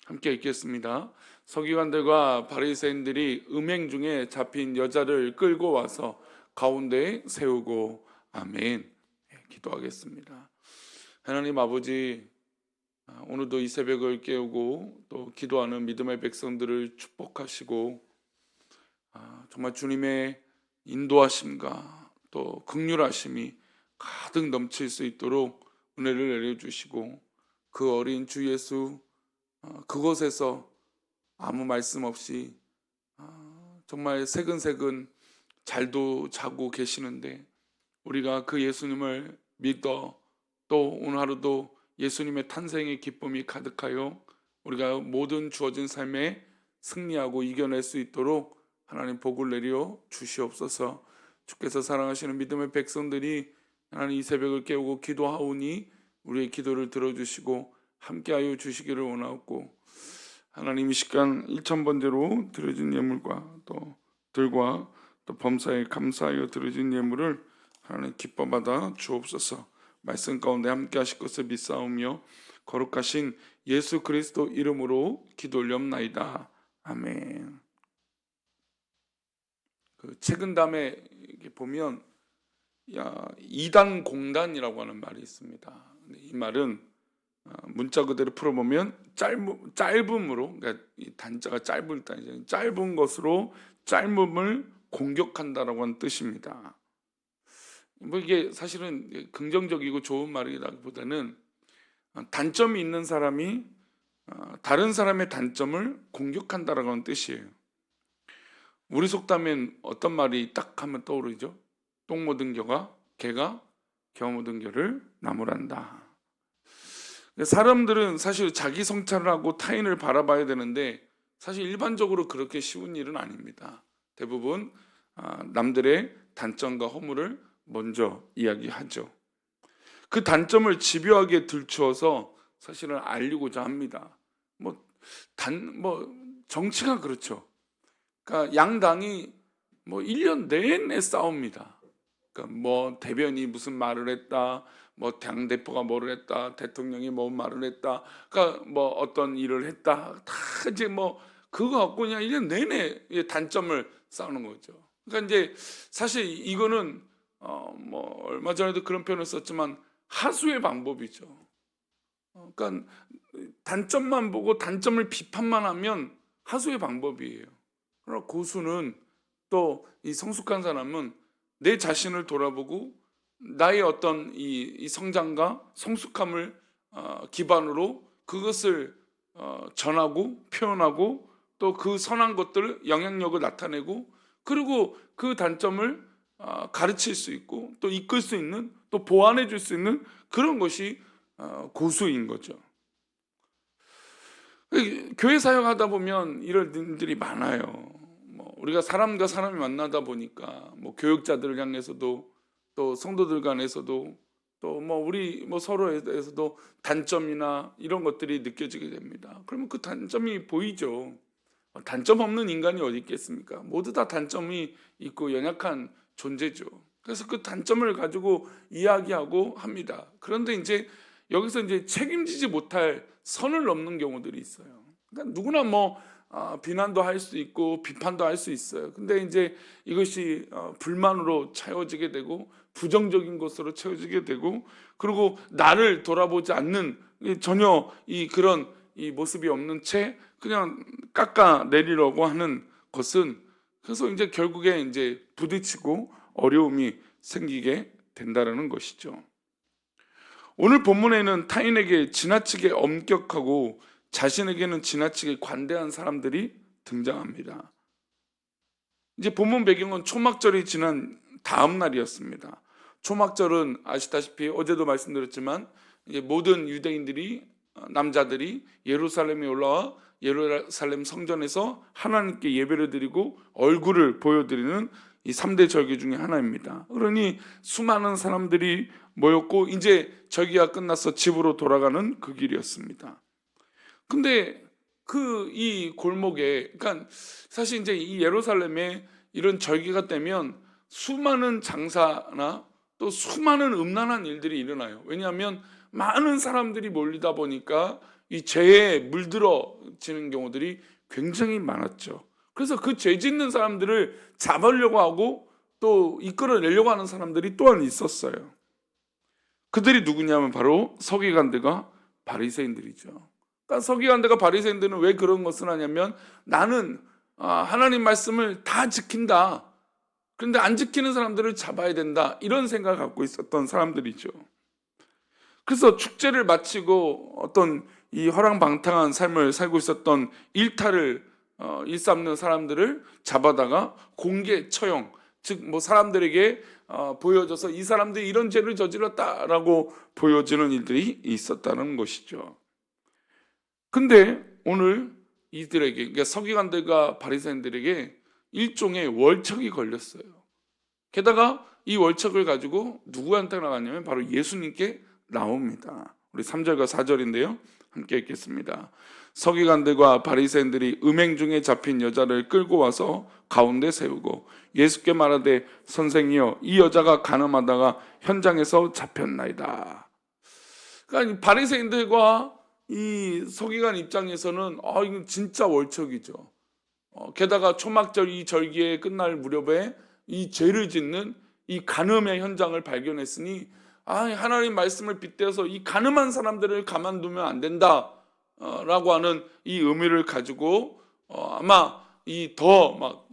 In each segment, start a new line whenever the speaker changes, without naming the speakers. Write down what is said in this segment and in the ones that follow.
함께 읽겠습니다. 서기관들과 바리새인들이 음행 중에 잡힌 여자를 끌고 와서 가운데에 세우고 아멘. 기도하겠습니다. 하나님 아버지, 오늘도 이 새벽을 깨우고 또 기도하는 믿음의 백성들을 축복하시고 정말 주님의 인도하심과 또 긍휼하심이 가득 넘칠 수 있도록 은혜를 내려주시고, 그 어린 주 예수 그곳에서 아무 말씀 없이 정말 새근새근 잘도 자고 계시는데, 우리가 그 예수님을 믿어 또 오늘 하루도 예수님의 탄생의 기쁨이 가득하여 우리가 모든 주어진 삶에 승리하고 이겨낼 수 있도록 하나님 복을 내려 주시옵소서. 주께서 사랑하시는 믿음의 백성들이 하나님 이 새벽을 깨우고 기도하오니 우리의 기도를 들어주시고 함께하여 주시기를 원하옵고, 하나님 이 시간 1000번대로 드려진 예물과 또 들과 또 범사에 감사하여 드려진 예물을 하나님 기뻐 받아 주옵소서. 말씀 가운데 함께 하실 것을 믿사오며 거룩하신 예수 그리스도 이름으로 기도 올렵나이다. 아멘. 그 책은담에 보면 이단 공단이라고 하는 말이 있습니다. 이 말은 문자 그대로 풀어보면 짧음으로, 그러니까 이 단자가 짧은 것으로 짧음을 공격한다라고 하는 뜻입니다. 뭐 이게 사실은 긍정적이고 좋은 말이라기보다는 단점이 있는 사람이 다른 사람의 단점을 공격한다라고 하는 뜻이에요. 우리 속담엔 어떤 말이 딱 하면 떠오르죠? 똥 묻은 개가 겨 묻은 겨를 나무란다. 사람들은 사실 자기 성찰을 하고 타인을 바라봐야 되는데 사실 일반적으로 그렇게 쉬운 일은 아닙니다. 대부분 남들의 단점과 허물을 먼저 이야기하죠. 그 단점을 집요하게 들추어서 사실은 알리고자 합니다. 정치가 그렇죠. 그러니까 양당이 1년 내내 싸웁니다. 그러니까 대변이 무슨 말을 했다, 당대표가 뭐를 했다, 대통령이 뭐 말을 했다, 그러니까 어떤 일을 했다, 다 이제 그거 갖고 그냥 1년 내내 단점을 싸우는 거죠. 그러니까 이제 사실 이거는 얼마 전에도 그런 표현을 썼지만 하수의 방법이죠. 그러니까 단점만 보고 단점을 비판만 하면 하수의 방법이에요. 그러나 고수는, 또 이 성숙한 사람은 내 자신을 돌아보고 나의 어떤 이 성장과 성숙함을 기반으로 그것을 전하고 표현하고 또 그 선한 것들을 영향력을 나타내고, 그리고 그 단점을 가르칠 수 있고 또 이끌 수 있는, 또 보완해 줄 수 있는 그런 것이 고수인 거죠. 교회 사역하다 보면 이런 일들이 많아요. 우리가 사람과 사람이 만나다 보니까 교육자들을 향해서도 또 성도들 간에서도 또 우리 서로에 대해서도 단점이나 이런 것들이 느껴지게 됩니다. 그러면 그 단점이 보이죠. 단점 없는 인간이 어디 있겠습니까? 모두 다 단점이 있고 연약한 존재죠. 그래서 그 단점을 가지고 이야기하고 합니다. 그런데 이제 여기서 이제 책임지지 못할 선을 넘는 경우들이 있어요. 그러니까 누구나 비난도 할 수 있고 비판도 할 수 있어요. 근데 이제 이것이 불만으로 채워지게 되고 부정적인 것으로 채워지게 되고, 그리고 나를 돌아보지 않는, 전혀 그런 모습이 없는 채 그냥 깎아내리려고 하는 것은, 그래서 이제 결국에 이제 부딪히고 어려움이 생기게 된다는 것이죠. 오늘 본문에는 타인에게 지나치게 엄격하고 자신에게는 지나치게 관대한 사람들이 등장합니다. 이제 본문 배경은 초막절이 지난 다음 날이었습니다. 초막절은 아시다시피 어제도 말씀드렸지만 이제 모든 유대인들이, 남자들이 예루살렘에 올라와 예루살렘 성전에서 하나님께 예배를 드리고 얼굴을 보여드리는 이 3대 절기 중에 하나입니다. 그러니 수많은 사람들이 모였고 이제 절기가 끝나서 집으로 돌아가는 그 길이었습니다. 근데 이 골목에, 그러니까 사실 이제 이 예루살렘에 이런 절기가 되면 수많은 장사나 또 수많은 음란한 일들이 일어나요. 왜냐하면 많은 사람들이 몰리다 보니까 이 죄에 물들어지는 경우들이 굉장히 많았죠. 그래서 그 죄 짓는 사람들을 잡으려고 하고 또 이끌어내려고 하는 사람들이 또한 있었어요. 그들이 누구냐면 바로 서기관들과 바리새인들이죠. 그러니까 서기관들과 바리새인들은 왜 그런 것을 하냐면 나는 하나님 말씀을 다 지킨다. 그런데 안 지키는 사람들을 잡아야 된다. 이런 생각을 갖고 있었던 사람들이죠. 그래서 축제를 마치고 어떤 이 허랑방탕한 삶을 살고 있었던 일탈을 일삼는 사람들을 잡아다가 공개 처형, 즉 뭐 사람들에게 보여져서 이 사람들이 이런 죄를 저질렀다라고 보여지는 일들이 있었다는 것이죠. 근데 오늘 이들에게, 그러니까 서기관들과 바리새인들에게 일종의 월척이 걸렸어요. 게다가 이 월척을 가지고 누구한테 나갔냐면 바로 예수님께 나옵니다. 우리 3절과 4절인데요. 함께 읽겠습니다. 서기관들과 바리새인들이 음행 중에 잡힌 여자를 끌고 와서 가운데 세우고 예수께 말하되 선생이여 이 여자가 간음하다가 현장에서 잡혔나이다. 그러니까 바리새인들과 이 서기관 입장에서는 이건 진짜 월척이죠. 게다가 초막절 이 절기에 끝날 무렵에 이 죄를 짓는 이 간음의 현장을 발견했으니 하나님 말씀을 빗대어서 이 간음한 사람들을 가만두면 안 된다 라고 하는 이 의미를 가지고 아마 막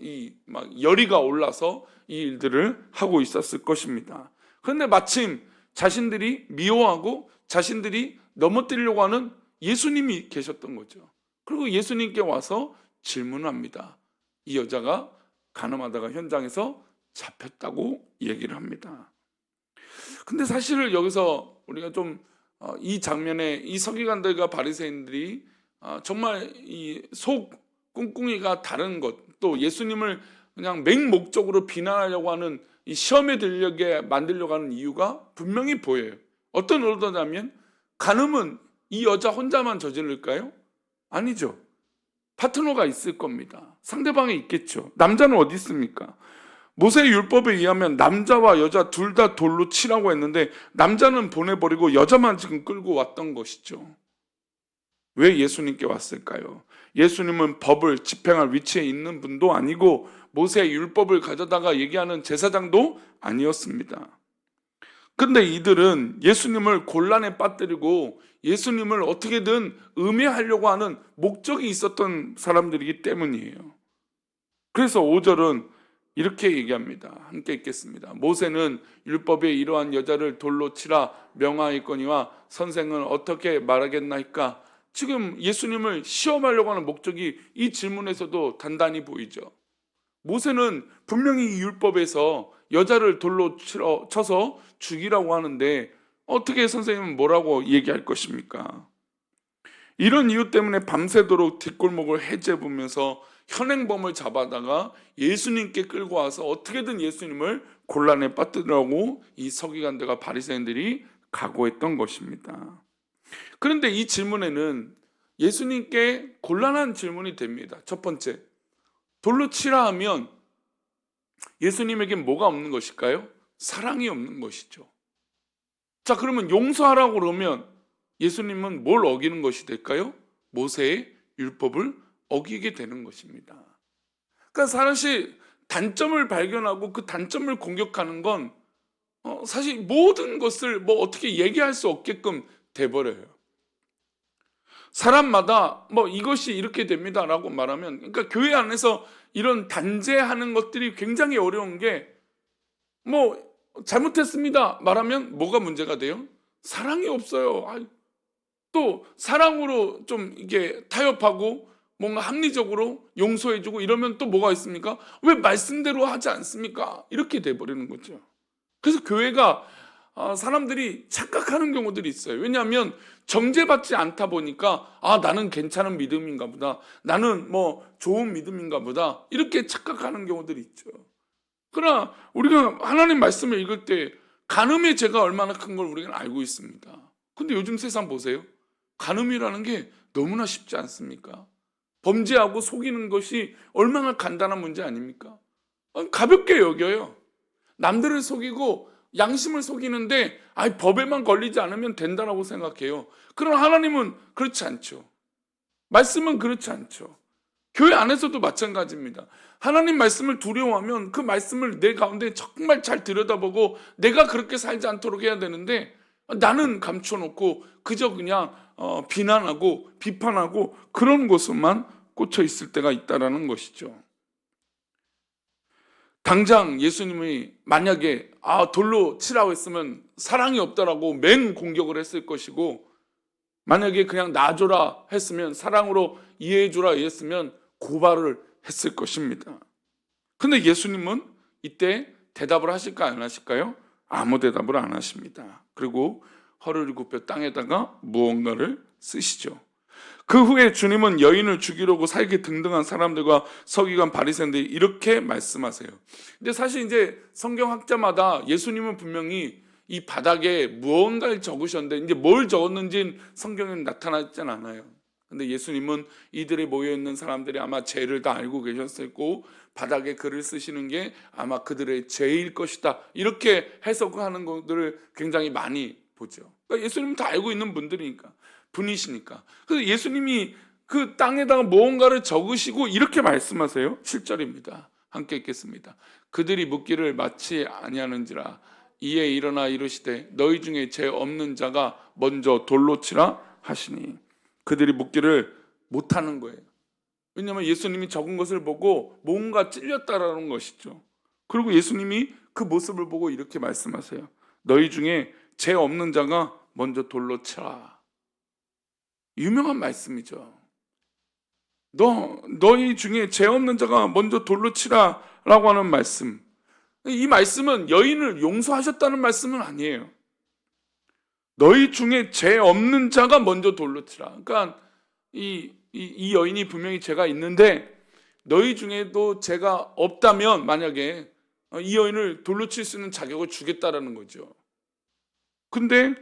열의가 올라서 이 일들을 하고 있었을 것입니다. 그런데 마침 자신들이 미워하고 자신들이 넘어뜨리려고 하는 예수님이 계셨던 거죠. 그리고 예수님께 와서 질문을 합니다. 이 여자가 간음하다가 현장에서 잡혔다고 얘기를 합니다. 근데 사실 여기서 우리가 좀 이 장면에 이 서기관들과 바리새인들이 정말 이 속 꿍꿍이가 다른 것, 또 예수님을 그냥 맹목적으로 비난하려고 하는 이 시험에 들려게 만들려고 하는 이유가 분명히 보여요. 어떤 의도냐면 간음은 이 여자 혼자만 저지를까요? 아니죠. 파트너가 있을 겁니다. 상대방이 있겠죠. 남자는 어디 있습니까? 모세의 율법에 의하면 남자와 여자 둘 다 돌로 치라고 했는데 남자는 보내버리고 여자만 지금 끌고 왔던 것이죠. 왜 예수님께 왔을까요? 예수님은 법을 집행할 위치에 있는 분도 아니고 모세의 율법을 가져다가 얘기하는 제사장도 아니었습니다. 근데 이들은 예수님을 곤란에 빠뜨리고 예수님을 어떻게든 음해하려고 하는 목적이 있었던 사람들이기 때문이에요. 그래서 5절은 이렇게 얘기합니다. 함께 읽겠습니다. 모세는 율법에 이러한 여자를 돌로 치라 명하였거니와 선생은 어떻게 말하겠나이까? 지금 예수님을 시험하려고 하는 목적이 이 질문에서도 단단히 보이죠. 모세는 분명히 이 율법에서 여자를 돌로 쳐서 죽이라고 하는데 어떻게 선생님은 뭐라고 얘기할 것입니까? 이런 이유 때문에 밤새도록 뒷골목을 헤집으면서 현행범을 잡아다가 예수님께 끌고 와서 어떻게든 예수님을 곤란에 빠뜨리라고 이 서기관들과 바리새인들이 각오했던 것입니다. 그런데 이 질문에는 예수님께 곤란한 질문이 됩니다. 첫 번째, 돌로 치라 하면 예수님에게 뭐가 없는 것일까요? 사랑이 없는 것이죠. 자, 그러면 용서하라고 그러면 예수님은 뭘 어기는 것이 될까요? 모세의 율법을 어기게 되는 것입니다. 그러니까 사실 단점을 발견하고 그 단점을 공격하는 건 사실 모든 것을 뭐 어떻게 얘기할 수 없게끔 돼버려요. 사람마다 뭐 이것이 이렇게 됩니다라고 말하면, 그러니까 교회 안에서 이런 단죄하는 것들이 굉장히 어려운 게, 뭐 잘못했습니다 말하면 뭐가 문제가 돼요? 사랑이 없어요. 또 사랑으로 좀 이게 타협하고 뭔가 합리적으로 용서해주고 이러면 또 뭐가 있습니까? 왜 말씀대로 하지 않습니까? 이렇게 돼버리는 거죠. 그래서 교회가 사람들이 착각하는 경우들이 있어요. 왜냐하면 정죄받지 않다 보니까 나는 괜찮은 믿음인가 보다, 나는 뭐 좋은 믿음인가 보다, 이렇게 착각하는 경우들이 있죠. 그러나 우리가 하나님 말씀을 읽을 때 간음의 죄가 얼마나 큰 걸 우리가 알고 있습니다. 근데 요즘 세상 보세요. 간음이라는 게 너무나 쉽지 않습니까? 범죄하고 속이는 것이 얼마나 간단한 문제 아닙니까? 가볍게 여겨요. 남들을 속이고 양심을 속이는데 법에만 걸리지 않으면 된다라고 생각해요. 그러나 하나님은 그렇지 않죠. 말씀은 그렇지 않죠. 교회 안에서도 마찬가지입니다. 하나님 말씀을 두려워하면 그 말씀을 내 가운데 정말 잘 들여다보고 내가 그렇게 살지 않도록 해야 되는데, 나는 감춰놓고 그저 그냥 비난하고 비판하고 그런 것에만 꽂혀 있을 때가 있다라는 것이죠. 당장 예수님이 만약에 돌로 치라고 했으면 사랑이 없다라고 맹 공격을 했을 것이고, 만약에 그냥 놔줘라 했으면, 사랑으로 이해해주라 했으면 고발을 했을 것입니다. 근데 예수님은 이때 대답을 하실까 안 하실까요? 아무 대답을 안 하십니다. 그리고 허리를 굽혀 땅에다가 무언가를 쓰시죠. 그 후에 주님은 여인을 죽이려고 살기 등등한 사람들과 서기관 바리새인들이 이렇게 말씀하세요. 근데 사실 이제 성경학자마다 예수님은 분명히 이 바닥에 무언가를 적으셨는데, 이제 뭘 적었는지는 성경에 나타나지 않아요. 근데 예수님은 이들이 모여있는 사람들이 아마 죄를 다 알고 계셨을 거고, 바닥에 글을 쓰시는 게 아마 그들의 죄일 것이다, 이렇게 해석하는 것들을 굉장히 많이 보죠. 그러니까 예수님은 다 알고 있는 분이시니까. 그래서 예수님이 그 땅에다가 무언가를 적으시고 이렇게 말씀하세요. 7절입니다. 함께 읽겠습니다. 그들이 묻기를 마치 아니하는지라. 이에 일어나 이르시되 너희 중에 죄 없는 자가 먼저 돌로 치라 하시니. 그들이 묻기를 못하는 거예요. 왜냐하면 예수님이 적은 것을 보고 뭔가 찔렸다라는 것이죠. 그리고 예수님이 그 모습을 보고 이렇게 말씀하세요. 너희 중에 죄 없는 자가 먼저 돌로 치라. 유명한 말씀이죠. 너희 중에 죄 없는 자가 먼저 돌로 치라 라고 하는 말씀. 이 말씀은 여인을 용서하셨다는 말씀은 아니에요. 너희 중에 죄 없는 자가 먼저 돌로 치라. 그러니까 이 여인이 분명히 죄가 있는데, 너희 중에도 죄가 없다면 만약에 이 여인을 돌로 칠 수 있는 자격을 주겠다라는 거죠. 근데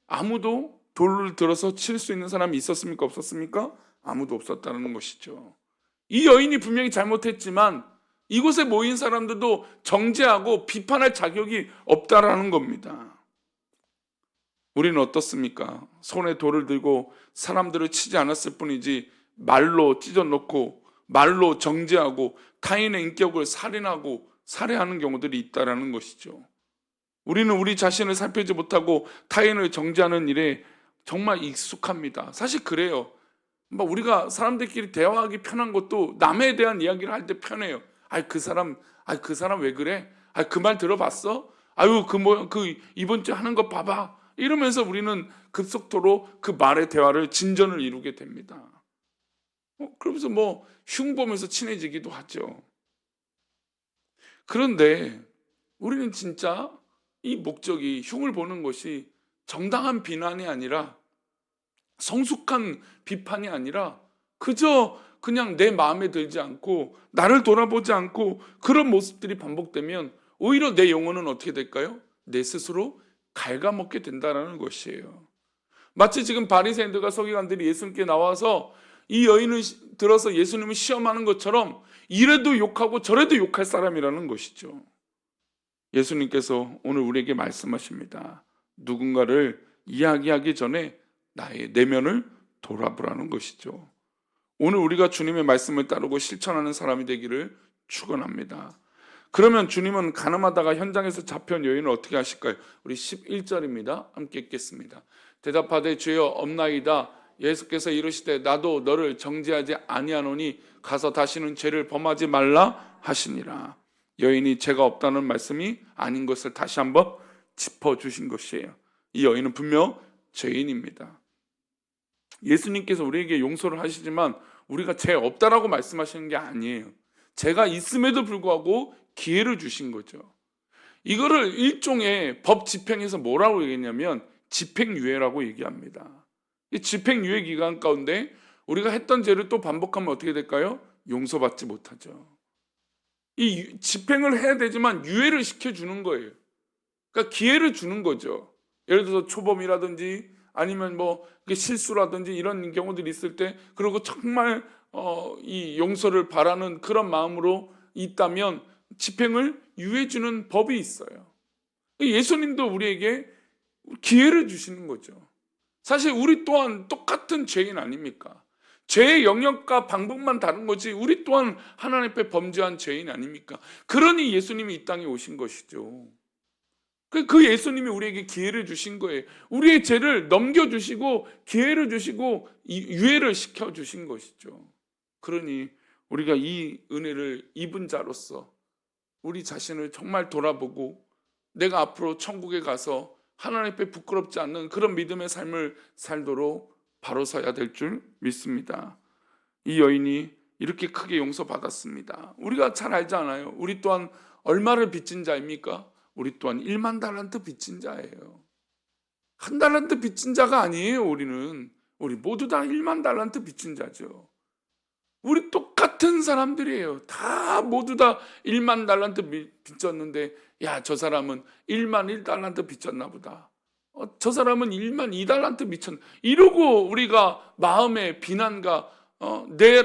아무도 돌을 들어서 칠 수 있는 사람이 있었습니까? 없었습니까? 아무도 없었다는 것이죠. 이 여인이 분명히 잘못했지만 이곳에 모인 사람들도 정죄하고 비판할 자격이 없다라는 겁니다. 우리는 어떻습니까? 손에 돌을 들고 사람들을 치지 않았을 뿐이지 말로 찢어놓고 말로 정죄하고 타인의 인격을 살인하고 살해하는 경우들이 있다라는 것이죠. 우리는 우리 자신을 살피지 못하고 타인을 정죄하는 일에 정말 익숙합니다. 사실 그래요. 우리가 사람들끼리 대화하기 편한 것도 남에 대한 이야기를 할 때 편해요. 그 사람 왜 그래? 그 말 들어봤어? 그 이번 주 하는 거 봐봐. 이러면서 우리는 급속도로 그 말의 대화를 진전을 이루게 됩니다. 그러면서 흉 보면서 친해지기도 하죠. 그런데 우리는 진짜 이 목적이, 흉을 보는 것이 정당한 비난이 아니라, 성숙한 비판이 아니라, 그저 그냥 내 마음에 들지 않고 나를 돌아보지 않고 그런 모습들이 반복되면 오히려 내 영혼은 어떻게 될까요? 내 스스로 갉아먹게 된다는 것이에요. 마치 지금 바리새인들과 서기관들이 예수님께 나와서 이 여인을 들어서 예수님을 시험하는 것처럼 이래도 욕하고 저래도 욕할 사람이라는 것이죠. 예수님께서 오늘 우리에게 말씀하십니다. 누군가를 이야기하기 전에 나의 내면을 돌아보라는 것이죠. 오늘 우리가 주님의 말씀을 따르고 실천하는 사람이 되기를 축원합니다. 그러면 주님은 가늠하다가 현장에서 잡혀온 여인을 어떻게 하실까요? 우리 11절입니다. 함께 읽겠습니다. 대답하되 주여 없나이다. 예수께서 이르시되 나도 너를 정죄하지 아니하노니 가서 다시는 죄를 범하지 말라 하시니라. 여인이 죄가 없다는 말씀이 아닌 것을 다시 한번 짚어주신 것이에요. 이 여인은 분명 죄인입니다. 예수님께서 우리에게 용서를 하시지만 우리가 죄 없다라고 말씀하시는 게 아니에요. 죄가 있음에도 불구하고 기회를 주신 거죠. 이거를 일종의 법 집행에서 뭐라고 얘기했냐면 집행유예라고 얘기합니다. 이 집행유예 기간 가운데 우리가 했던 죄를 또 반복하면 어떻게 될까요? 용서받지 못하죠. 이 집행을 해야 되지만 유예를 시켜주는 거예요. 그러니까 기회를 주는 거죠. 예를 들어서 초범이라든지 아니면 실수라든지 이런 경우들이 있을 때, 그리고 정말 이 용서를 바라는 그런 마음으로 있다면 집행을 유예해 주는 법이 있어요. 예수님도 우리에게 기회를 주시는 거죠. 사실 우리 또한 똑같은 죄인 아닙니까? 죄의 영역과 방법만 다른 거지 우리 또한 하나님 앞에 범죄한 죄인 아닙니까? 그러니 예수님이 이 땅에 오신 것이죠. 그 예수님이 우리에게 기회를 주신 거예요. 우리의 죄를 넘겨주시고 기회를 주시고 유예를 시켜주신 것이죠. 그러니 우리가 이 은혜를 입은 자로서 우리 자신을 정말 돌아보고 내가 앞으로 천국에 가서 하나님 앞에 부끄럽지 않는 그런 믿음의 삶을 살도록 바로 서야 될 줄 믿습니다. 이 여인이 이렇게 크게 용서받았습니다. 우리가 잘 알잖아요. 우리 또한 얼마를 빚진 자입니까? 우리 또한 1만 달란트 빚진 자예요. 한 달란트 빚진 자가 아니에요. 우리 모두 다 1만 달란트 빚진 자죠. 우리 똑같은 사람들이에요. 다 모두 다 1만 달란트 빚졌는데 야, 저 사람은 1만 1달란트 빚졌나 보다. 저 사람은 1만 2달란트 빚졌나. 이러고 우리가 마음의 비난과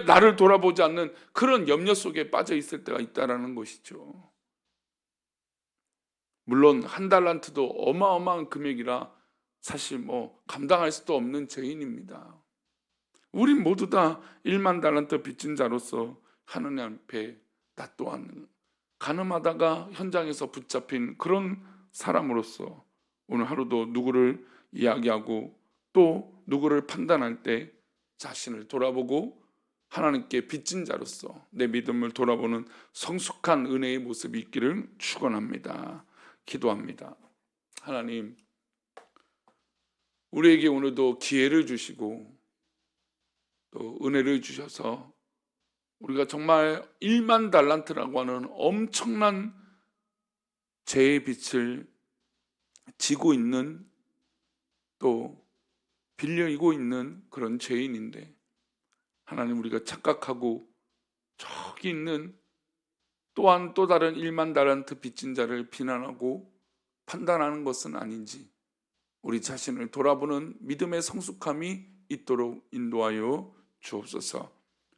나를 돌아보지 않는 그런 염려 속에 빠져 있을 때가 있다라는 것이죠. 물론 한 달란트도 어마어마한 금액이라 사실 감당할 수도 없는 죄인입니다. 우린 모두 다 1만 달란트 빚진 자로서 하느님 앞에 나 또한 가늠하다가 현장에서 붙잡힌 그런 사람으로서 오늘 하루도 누구를 이야기하고 또 누구를 판단할 때 자신을 돌아보고 하나님께 빚진 자로서 내 믿음을 돌아보는 성숙한 은혜의 모습이 있기를 축원합니다. 기도합니다. 하나님, 우리에게 오늘도 기회를 주시고 또 은혜를 주셔서 우리가 정말 1만 달란트라고 하는 엄청난 죄의 빚을 지고 있는 또 빌려이고 있는 그런 죄인인데 하나님, 우리가 착각하고 저기 있는 또한 또 다른 1만 달란트 빚진 자를 비난하고 판단하는 것은 아닌지 우리 자신을 돌아보는 믿음의 성숙함이 있도록 인도하여 주옵소서.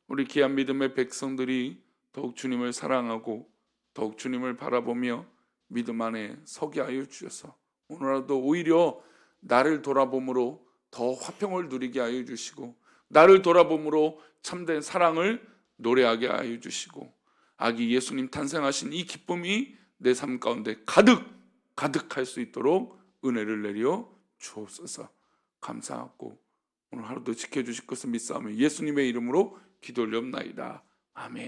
우리 귀한 믿음의 백성들이 더욱 주님을 사랑하고 더욱 주님을 바라보며 믿음 안에 서게 하여 주셔서 오늘도 오히려 나를 돌아봄으로 더 화평을 누리게 하여 주시고 나를 돌아봄으로 참된 사랑을 노래하게 하여 주시고 아기 예수님 탄생하신 이 기쁨이 내 삶 가운데 가득할 수 있도록 은혜를 내려 주옵소서. 감사하고 오늘 하루도 지켜주실 것을 믿사오며 예수님의 이름으로 기도 올려옵나이다. 아멘.